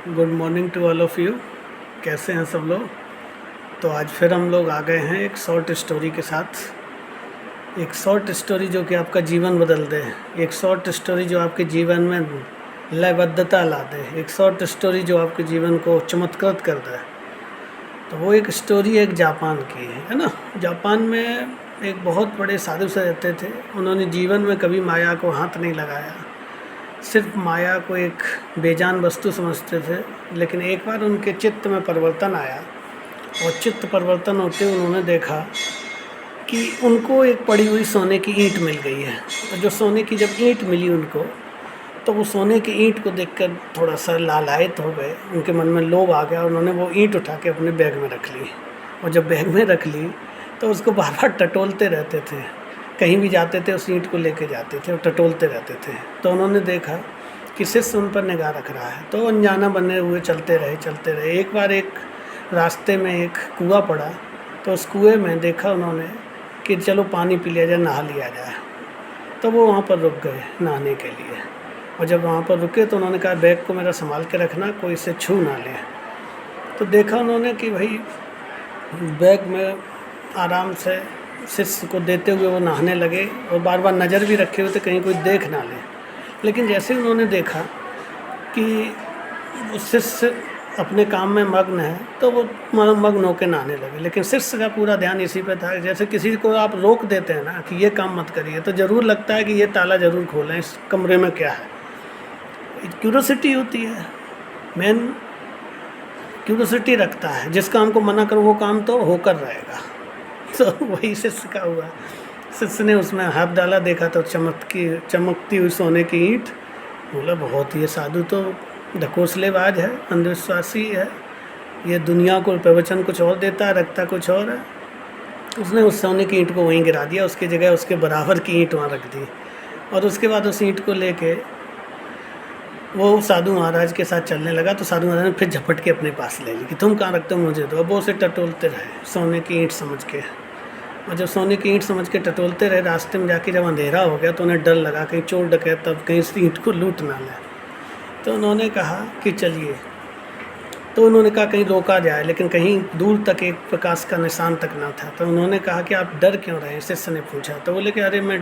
Good morning to all of you. कैसे हैं सब लोग। तो आज फिर हम लोग आ गए हैं एक शॉर्ट स्टोरी के साथ। एक शॉर्ट स्टोरी जो कि आपका जीवन बदल दे, एक शॉर्ट स्टोरी जो आपके जीवन में लयबद्धता ला दे, एक शॉर्ट स्टोरी जो आपके जीवन को चमत्कृत कर दे। तो वो एक स्टोरी एक जापान की है ना। जापान में एक बहुत बड़े साधु से रहते थे। उन्होंने जीवन में कभी माया को हाथ नहीं लगाया, सिर्फ माया को एक बेजान वस्तु समझते थे। लेकिन एक बार उनके चित्त में परिवर्तन आया और चित्त परिवर्तन होते उन्होंने देखा कि उनको एक पड़ी हुई सोने की ईंट मिल गई है। तो जो सोने की जब ईंट मिली उनको, तो वो सोने की ईंट को देखकर थोड़ा सा लालायित हो गए। उनके मन में लोभ आ गया। उन्होंने वो ईंट उठा के अपने बैग में रख ली और जब बैग में रख ली तो उसको बार बार टटोलते रहते थे। कहीं भी जाते थे उस ईंट को लेके जाते थे और टटोलते रहते थे। तो उन्होंने देखा कि शिष्य उन पर निगाह रख रहा है, तो अनजाना बने हुए चलते रहे। एक बार एक रास्ते में एक कुआं पड़ा, तो उस कुएं में देखा उन्होंने कि चलो पानी पी लिया जाए, नहा लिया जाए। तो वो वहाँ पर रुक गए नहाने के लिए। और जब वहाँ पर रुके तो उन्होंने कहा बैग को मेरा संभाल के रखना, कोई इसे छू ना ले। तो देखा उन्होंने कि भाई बैग में आराम से शिष्य को देते हुए वो नहाने लगे और बार बार नज़र भी रखे हुए थे कहीं कोई देख ना ले। लेकिन जैसे उन्होंने देखा कि वो शिष्य अपने काम में मग्न है, तो वो मग्न होकर नहाने लगे। लेकिन शिष्य का पूरा ध्यान इसी पे था। जैसे किसी को आप रोक देते हैं ना कि ये काम मत करिए, तो ज़रूर लगता है कि ये ताला ज़रूर खोलें, इस कमरे में क्या है। क्यूरोसिटी होती है, मेन क्यूरोसिटी रखता है। जिस काम को मना करो वो काम तो होकर रहेगा। तो वही शिष्य का हुआ। शिष्य ने उसमें हाथ डाला, देखा तो चमकती हुई सोने की ईंट। बोला बहुत ही साधु तो ढकोसलेबाज है, अंधविश्वासी है, ये दुनिया को प्रवचन कुछ और देता है, रखता कुछ और है। उसने उस सोने की ईंट को वहीं गिरा दिया, उसकी जगह उसके बराबर की ईंट वहाँ रख दी। और उसके बाद उस ईंट को लेके वो साधु महाराज के साथ चलने लगा। तो साधु महाराज ने फिर झपट के अपने पास ले ली कि तुम कहाँ रखते हो, मुझे दो। अब वो उसे टटोलते रहे सोने की ईंट समझ के। और जब सोने की ईंट समझ के टटोलते रहे, रास्ते में जाके जब अंधेरा हो गया तो उन्हें डर लगा कहीं चोर डकैत तब कहीं इस ईंट को लूट ना ले। तो उन्होंने कहा कि चलिए। तो उन्होंने कहा कहीं रोका जाए, लेकिन कहीं दूर तक एक प्रकाश का निशान तक ना था। तो उन्होंने कहा कि आप डर क्यों रहे, शिष्य ने पूछा। तो बोले कि अरे मैं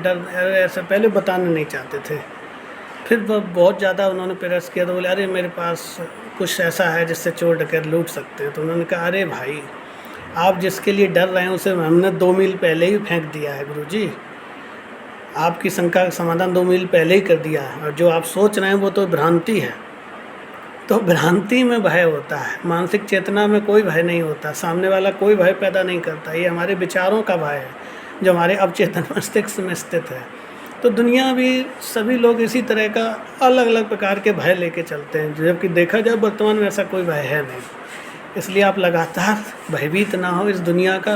ऐसा पहले बताना नहीं चाहते थे। फिर बहुत ज़्यादा उन्होंने प्रयास किया तो बोले अरे मेरे पास कुछ ऐसा है जिससे चोर डकैत लूट सकते हैं। तो उन्होंने कहा अरे भाई, आप जिसके लिए डर रहे हैं उसे हमने 2 मील पहले ही फेंक दिया है गुरुजी। आपकी शंका का समाधान 2 मील पहले ही कर दिया है। और जो आप सोच रहे हैं वो तो भ्रांति है। तो भ्रांति में भय होता है, मानसिक चेतना में कोई भय नहीं होता। सामने वाला कोई भय पैदा नहीं करता। ये हमारे विचारों का भय है जो हमारे अवचेतन मस्तिष्क में स्थित है। तो दुनिया भी सभी लोग इसी तरह का अलग अलग प्रकार के भय लेके चलते हैं, जबकि देखा जाए वर्तमान में ऐसा कोई भय है नहीं। इसलिए आप लगातार भयभीत ना हो, इस दुनिया का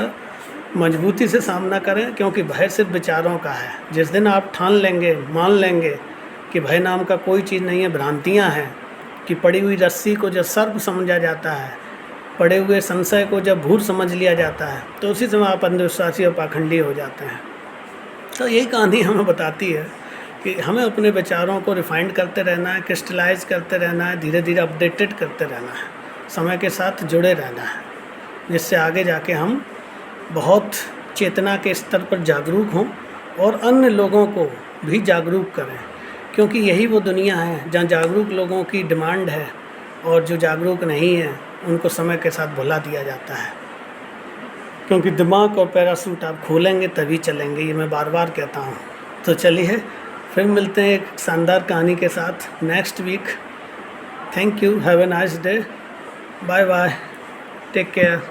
मजबूती से सामना करें, क्योंकि भय सिर्फ विचारों का है। जिस दिन आप ठान लेंगे, मान लेंगे कि भय नाम का कोई चीज़ नहीं है, भ्रांतियाँ हैं, कि पड़ी हुई रस्सी को जब सर्प समझा जाता है, पड़े हुए संशय को जब भूत समझ लिया जाता है, तो उसी समय आप अंधविश्वासी और पाखंडी हो जाते हैं। तो यही कहानी हमें बताती है कि हमें अपने विचारों को रिफाइंड करते रहना है, क्रिस्टलाइज करते रहना है, धीरे धीरे अपडेटेड करते रहना है, समय के साथ जुड़े रहना है, जिससे आगे जाके हम बहुत चेतना के स्तर पर जागरूक हों और अन्य लोगों को भी जागरूक करें। क्योंकि यही वो दुनिया है जहाँ जागरूक लोगों की डिमांड है और जो जागरूक नहीं है उनको समय के साथ भुला दिया जाता है। क्योंकि दिमाग और पैराशूट आप खोलेंगे तभी चलेंगे, ये मैं बार बार कहता हूँ। तो चलिए फिर मिलते हैं एक शानदार कहानी के साथ next week. Thank you, have a nice day, bye bye, take care.